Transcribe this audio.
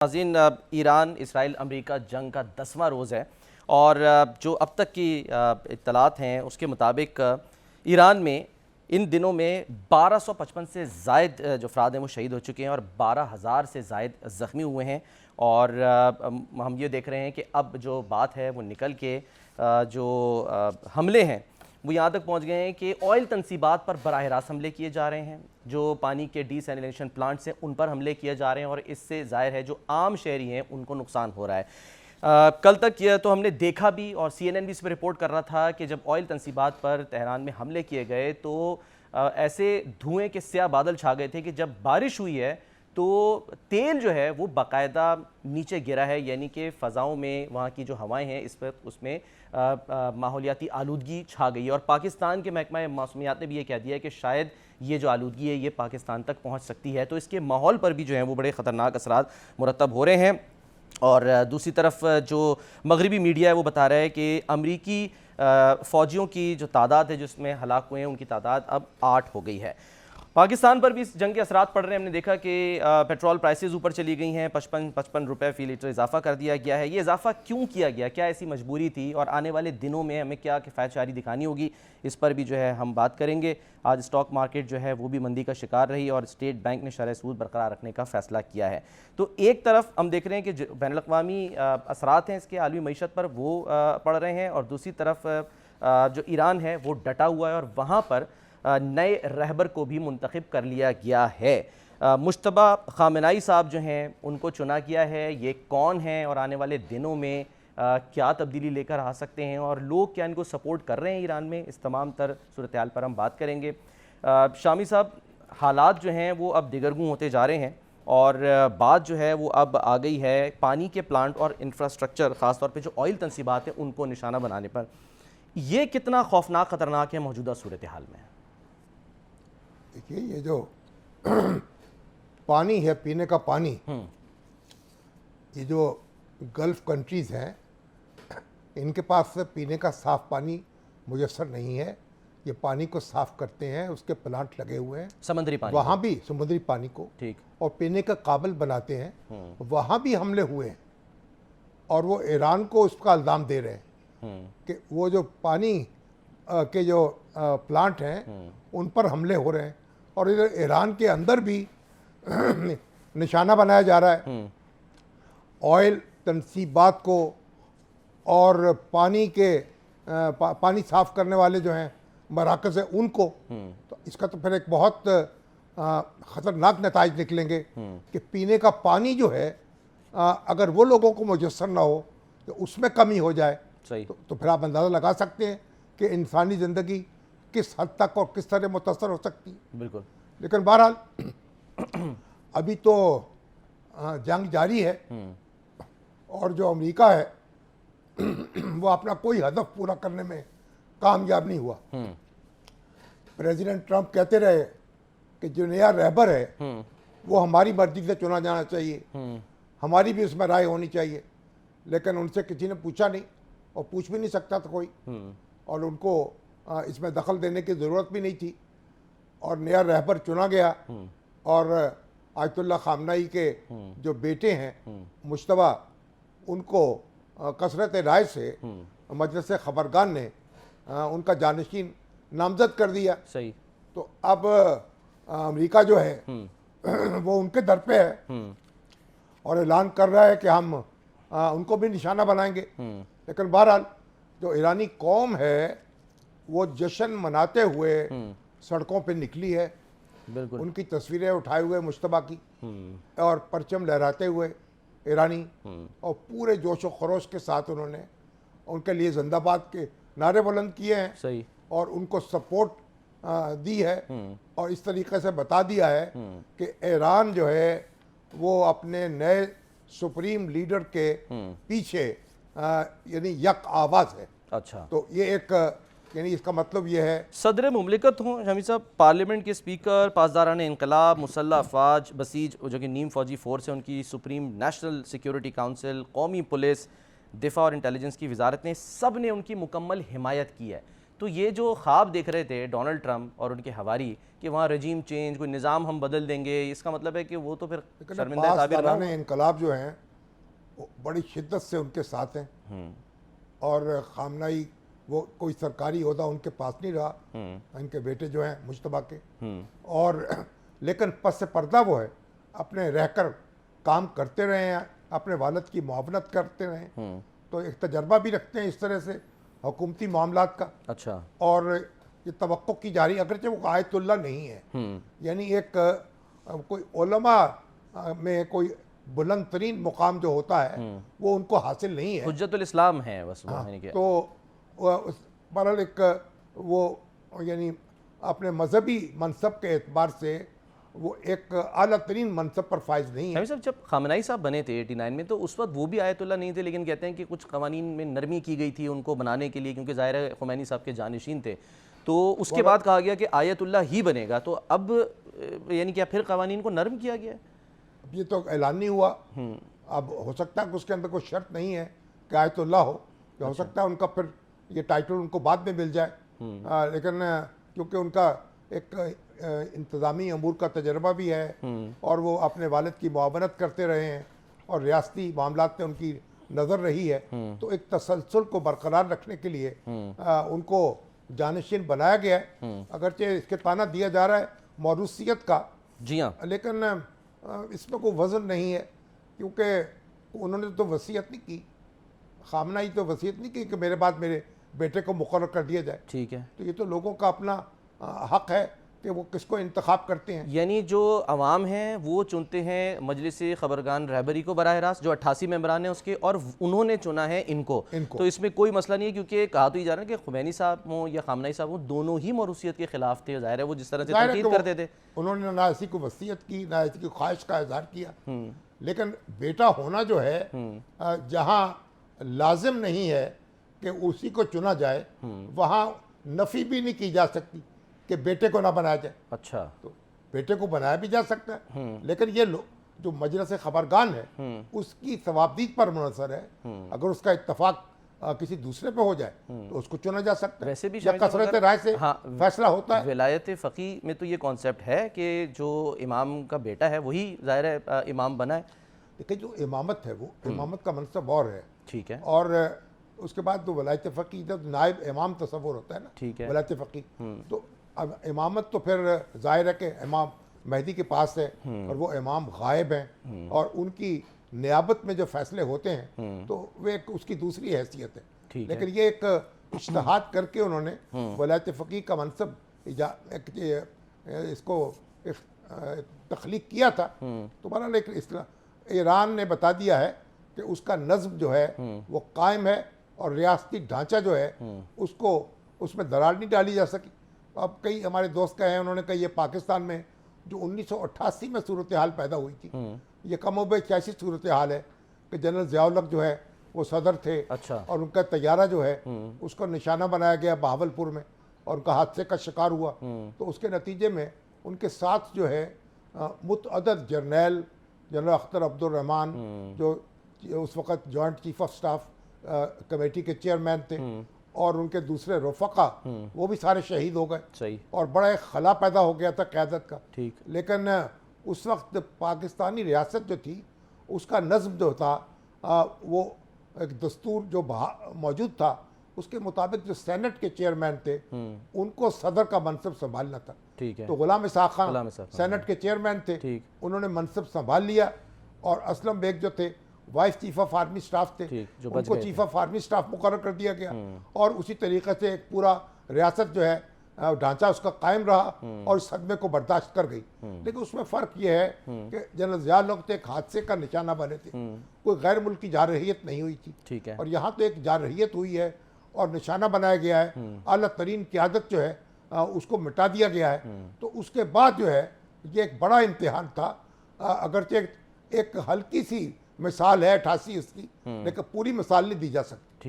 ناظرین، ایران اسرائیل امریکہ جنگ کا 10واں روز ہے اور جو اب تک کی اطلاعات ہیں اس کے مطابق ایران میں ان دنوں میں 1255 سے زائد جو افراد ہیں وہ شہید ہو چکے ہیں اور 12,000 سے زائد زخمی ہوئے ہیں۔ اور ہم یہ دیکھ رہے ہیں کہ اب جو بات ہے وہ نکل کے جو حملے ہیں وہ یہاں تک پہنچ گئے ہیں کہ آئل تنصیبات پر براہ راست حملے کیے جا رہے ہیں، جو پانی کے ڈی سیلینیشن پلانٹس ہیں ان پر حملے کیے جا رہے ہیں اور اس سے ظاہر ہے جو عام شہری ہیں ان کو نقصان ہو رہا ہے۔ کل تک یہ تو ہم نے دیکھا بھی اور سی این این بھی اس پہ رپورٹ کر رہا تھا کہ جب آئل تنصیبات پر تہران میں حملے کیے گئے تو ایسے دھوئیں کے سیاہ بادل چھا گئے تھے کہ جب بارش ہوئی ہے تو تیل جو ہے وہ باقاعدہ نیچے گرا ہے، یعنی کہ فضاؤں میں وہاں کی جو ہوائیں ہیں اس میں ماحولیاتی آلودگی چھا گئی ہے۔ اور پاکستان کے محکمہ موسمیات نے بھی یہ کہہ دیا ہے کہ شاید یہ جو آلودگی ہے یہ پاکستان تک پہنچ سکتی ہے، تو اس کے ماحول پر بھی جو ہیں وہ بڑے خطرناک اثرات مرتب ہو رہے ہیں۔ اور دوسری طرف جو مغربی میڈیا ہے وہ بتا رہا ہے کہ امریکی فوجیوں کی جو تعداد ہے جس میں ہلاک ہوئے ہیں ان کی تعداد اب 8 ہو گئی ہے۔ پاکستان پر بھی اس جنگ کے اثرات پڑ رہے ہیں۔ ہم نے دیکھا کہ پیٹرول پرائسز اوپر چلی گئی ہیں، 55 روپے فی لیٹر اضافہ کر دیا گیا ہے۔ یہ اضافہ کیوں کیا گیا؟ کیا ایسی مجبوری تھی اور آنے والے دنوں میں ہمیں کیا کفایت جاری دکھانی ہوگی؟ اس پر بھی جو ہے ہم بات کریں گے۔ آج اسٹاک مارکیٹ جو ہے وہ بھی مندی کا شکار رہی اور اسٹیٹ بینک نے شرح سود برقرار رکھنے کا فیصلہ کیا ہے۔ تو ایک طرف ہم دیکھ رہے ہیں کہ بین الاقوامی اثرات ہیں اس کے عالمی معیشت پر وہ پڑ رہے ہیں، اور دوسری طرف جو ایران ہے وہ ڈٹا ہوا ہے اور وہاں پر نئے رہبر کو بھی منتخب کر لیا گیا ہے۔ مجتبیٰ خامنائی صاحب جو ہیں ان کو چنا گیا ہے، یہ کون ہیں اور آنے والے دنوں میں کیا تبدیلی لے کر آ سکتے ہیں اور لوگ کیا ان کو سپورٹ کر رہے ہیں ایران میں؟ اس تمام تر صورتحال پر ہم بات کریں گے۔ شامی صاحب، حالات جو ہیں وہ اب دگرگوں ہوتے جا رہے ہیں اور بات جو ہے وہ اب آ گئی ہے پانی کے پلانٹ اور انفراسٹرکچر، خاص طور پہ جو آئل تنصیبات ہیں ان کو نشانہ بنانے پر۔ یہ کتنا خوفناک خطرناک ہے موجودہ صورتحال میں؟ دیکھیے، یہ جو پانی ہے، پینے کا پانی، یہ جو گلف کنٹریز ہیں ان کے پاس پینے کا صاف پانی میسر نہیں ہے۔ یہ پانی کو صاف کرتے ہیں، اس کے پلانٹ لگے ہوئے ہیں سمندری پانی، وہاں بھی سمندری پانی کو ٹھیک، اور پینے کا قابل بناتے ہیں، وہاں بھی حملے ہوئے ہیں اور وہ ایران کو اس کا الزام دے رہے ہیں کہ وہ جو پانی کے جو پلانٹ ہیں ان پر حملے ہو رہے ہیں، اور ادھر ایران کے اندر بھی نشانہ بنایا جا رہا ہے آئل تنصیبات کو اور پانی صاف کرنے والے جو ہیں مراکز ہیں ان کو۔ تو اس کا تو پھر ایک بہت خطرناک نتائج نکلیں گے کہ پینے کا پانی جو ہے اگر وہ لوگوں کو میسر نہ ہو تو اس میں کمی ہو جائے تو پھر آپ اندازہ لگا سکتے ہیں کہ انسانی زندگی کس حد تک اور کس طرح متاثر ہو سکتی ہے۔ بالکل، لیکن بہرحال ابھی تو جنگ جاری ہے اور جو امریکہ ہے وہ اپنا کوئی ہدف پورا کرنے میں کامیاب نہیں ہوا۔ پریزیڈنٹ ٹرمپ کہتے رہے کہ جو نیا رہبر ہے وہ ہماری مرضی سے چنا جانا چاہیے، ہماری بھی اس میں رائے ہونی چاہیے، لیکن ان سے کسی نے پوچھا نہیں اور پوچھ بھی نہیں سکتا تھا کوئی، اور ان کو اس میں دخل دینے کی ضرورت بھی نہیں تھی، اور نیا رہبر چنا گیا اور آیت اللہ خامنائی کے جو بیٹے ہیں مجتبیٰ، ان کو کثرت رائے سے مجلس خبرگان نے ان کا جانشین نامزد کر دیا۔ صحیح، تو اب امریکہ جو ہے وہ ان کے در پہ ہے اور اعلان کر رہا ہے کہ ہم ان کو بھی نشانہ بنائیں گے۔ لیکن بہرحال جو ایرانی قوم ہے وہ جشن مناتے ہوئے سڑکوں پہ نکلی ہے، بالکل، ان کی تصویریں اٹھائے ہوئے مجتبیٰ کی اور پرچم لہراتے ہوئے ایرانی، اور پورے جوش و خروش کے ساتھ انہوں نے ان کے لیے زندہ باد کے نعرے بلند کیے ہیں، صحیح، اور ان کو سپورٹ دی ہے، اور اس طریقے سے بتا دیا ہے کہ ایران جو ہے وہ اپنے نئے سپریم لیڈر کے پیچھے یعنی یک آواز ہے۔ اچھا، تو یہ ایک یعنی اس کا مطلب یہ ہے صدر مملکت ہوں شامی صاحب، پارلیمنٹ کے اسپیکر، پاسداران انقلاب، مسلح افواج، بسیج جو کہ نیم فوجی فورس ہے، ان کی سپریم نیشنل سیکیورٹی کونسل، قومی پولیس، دفاع اور انٹیلیجنس کی وزارت نے سب نے ان کی مکمل حمایت کی ہے۔ تو یہ جو خواب دیکھ رہے تھے ڈونلڈ ٹرمپ اور ان کے حواری کہ وہاں رجیم چینج، کوئی نظام ہم بدل دیں گے، اس کا مطلب ہے کہ وہ تو پھر شرمندہ تعبیر نہ ہو۔ انقلاب جو ہیں وہ بڑی شدت سے ان کے ساتھ ہیں، اور خامنہئی وہ کوئی سرکاری عہدہ ان کے پاس نہیں رہا، ان کے بیٹے جو ہیں مجتبیٰ کے، اور لیکن پس پردہ وہ ہے اپنے رہ کر کام کرتے رہے ہیں، اپنے والد کی معاونت کرتے رہے ہیں، تو ایک تجربہ بھی رکھتے ہیں اس طرح سے حکومتی معاملات کا۔ اچھا، اور یہ توقع کی جاری، اگرچہ وہ آیت اللہ نہیں ہے، یعنی ایک کوئی علماء میں کوئی بلند ترین مقام جو ہوتا ہے وہ ان کو حاصل نہیں ہے، حجت الاسلام ہے بس وہ، یعنی کہ تو بہرحال ایک وہ یعنی اپنے مذہبی منصب کے اعتبار سے وہ ایک اعلیٰ ترین منصب پر فائز نہیں ہے۔ شامی صاحب، جب خامنہئی صاحب بنے تھے 89 میں تو اس وقت وہ بھی آیت اللہ نہیں تھے، لیکن کہتے ہیں کہ کچھ قوانین میں نرمی کی گئی تھی ان کو بنانے کے لیے، کیونکہ ظاہر ہے خمینی صاحب کے جانشین تھے، تو اس کے بعد کہا گیا کہ آیت اللہ ہی بنے گا، تو اب یعنی کیا پھر قوانین کو نرم کیا گیا ہے؟ اب یہ تو اعلان نہیں ہوا، اب ہو سکتا ہے کہ اس کے اندر کوئی شرط نہیں ہے کہ آیت اللہ ہو، یا ہو سکتا ہے ان کا پھر یہ ٹائٹل ان کو بعد میں مل جائے، لیکن کیونکہ ان کا ایک انتظامی امور کا تجربہ بھی ہے، اور وہ اپنے والد کی معاونت کرتے رہے ہیں، اور ریاستی معاملات میں ان کی نظر رہی ہے، تو ایک تسلسل کو برقرار رکھنے کے لیے ان کو جانشین بنایا گیا ہے، اگرچہ اس کے تانا دیا جا رہا ہے موروثیت کا، جی ہاں، لیکن اس میں کوئی وزن نہیں ہے، کیونکہ انہوں نے تو وصیت نہیں کی، خامنہئی تو وصیت نہیں کی کہ میرے بعد میرے بیٹے کو مقرر کر دیا جائے، ٹھیک ہے، تو یہ تو لوگوں کا اپنا حق ہے کہ وہ کس کو انتخاب کرتے ہیں۔ یعنی جو عوام ہیں وہ چنتے ہیں مجلس خبرگان رہبری کو براہ راست، جو 88 ممبران ہیں اس کے، اور انہوں نے چنا ہے ان کو، تو اس میں کوئی مسئلہ نہیں ہے، کیونکہ کہا تو یہ جا رہا ہے کہ خمینی صاحب ہوں یا خامنہئی صاحب ہوں دونوں ہی موروثیت کے خلاف تھے، ظاہر ہے وہ جس طرح سے تنقید کرتے تھے، انہوں نے نہ اسی کو وصیت کی، نہ اسی کی خواہش کا اظہار کیا، لیکن بیٹا ہونا جو ہے جہاں لازم نہیں ہے کہ اسی کو چنا جائے، وہاں نفی بھی نہیں کی جا سکتی کہ بیٹے کو نہ بنایا جائے۔ اچھا، تو بیٹے کو بنایا بھی جا سکتا ہے، لیکن یہ جو مجلس خبرگان ہے اس کی ثوابدید پر منحصر ہے، اگر اس کا اتفاق کسی دوسرے پہ ہو جائے تو اس کو چنا جا سکتا ہے، ویسے بھی یا کثرت رائے سے فیصلہ ہوتا ہے۔ ولایت فقیہ میں تو یہ کانسیپٹ ہے کہ جو امام کا بیٹا ہے وہی ظاہر ہے امام بنا ہے۔ دیکھیں جو امامت ہے وہ امامت کا منصب اور ہے، ٹھیک ہے، اور اس کے بعد تو ولایت فقیہ جب نائب امام تصور ہوتا ہے نا، ٹھیک ہے، ولایت فقیہ، تو اب امامت تو پھر ظاہر ہے کہ امام مہدی کے پاس ہے، اور وہ امام غائب ہیں، اور ان کی نیابت میں جو فیصلے ہوتے ہیں تو وہ ایک اس کی دوسری حیثیت ہے، لیکن یہ ایک اجتہاد کر کے انہوں نے ولایت فقیہ کا منصب اس کو تخلیق کیا تھا، تو بہرحال ایک ایران نے بتا دیا ہے کہ اس کا نظم جو ہے وہ قائم ہے، اور ریاستی ڈھانچہ جو ہے اس میں درار نہیں ڈالی جا سکی۔ اب کئی ہمارے دوست کہے ہیں، انہوں نے کہا یہ پاکستان میں جو 1988 میں صورتحال پیدا ہوئی تھی، یہ کم و بیش ایسی صورتحال ہے کہ جنرل ضیاء الحق جو ہے وہ صدر تھے، اور ان کا طیارہ جو ہے اس کو نشانہ بنایا گیا بہاولپور میں، اور ان کا حادثے کا شکار ہوا، تو اس کے نتیجے میں ان کے ساتھ جو ہے متعدد جنرل اختر عبد الرحمن جو اس وقت joint chief of staff committee کے چیئرمین تھے، اور ان کے دوسرے رفقا وہ بھی سارے شہید ہو گئے، اور بڑا ایک خلا پیدا ہو گیا تھا قیادت کا۔ لیکن اس وقت پاکستانی ریاست جو تھی اس کا نظم جو تھا وہ ایک دستور جو موجود تھا اس کے مطابق جو سینٹ کے چیئرمین تھے ان کو صدر کا منصب سنبھالنا تھا، تو غلام اسحاق خان سینٹ کے چیئرمین تھے، انہوں نے منصب سنبھال لیا، اور اسلم بیگ جو تھے vice chief of army staff تھے، ان کو چیف آف آرمی سٹاف مقرر کر دیا گیا، اور اسی طریقے سے ایک پورا ریاست جو ہے ڈھانچہ اس کا قائم رہا، اور اس صدمے کو برداشت کر گئی۔ لیکن اس میں فرق یہ ہے کہ جنرل ضیاء الحق ایک حادثے کا نشانہ بنے تھے، کوئی غیر ملکی جارحیت نہیں ہوئی تھی، اور یہاں تو ایک جارحیت ہوئی ہے اور نشانہ بنایا گیا ہے، اعلیٰ ترین قیادت جو ہے اس کو مٹا دیا گیا ہے، تو اس کے بعد جو ہے یہ ایک بڑا امتحان تھا، اگرچہ ایک ہلکی سی مثال ہے 88 اس کی، لیکن پوری مثال نہیں دی جا سکتی۔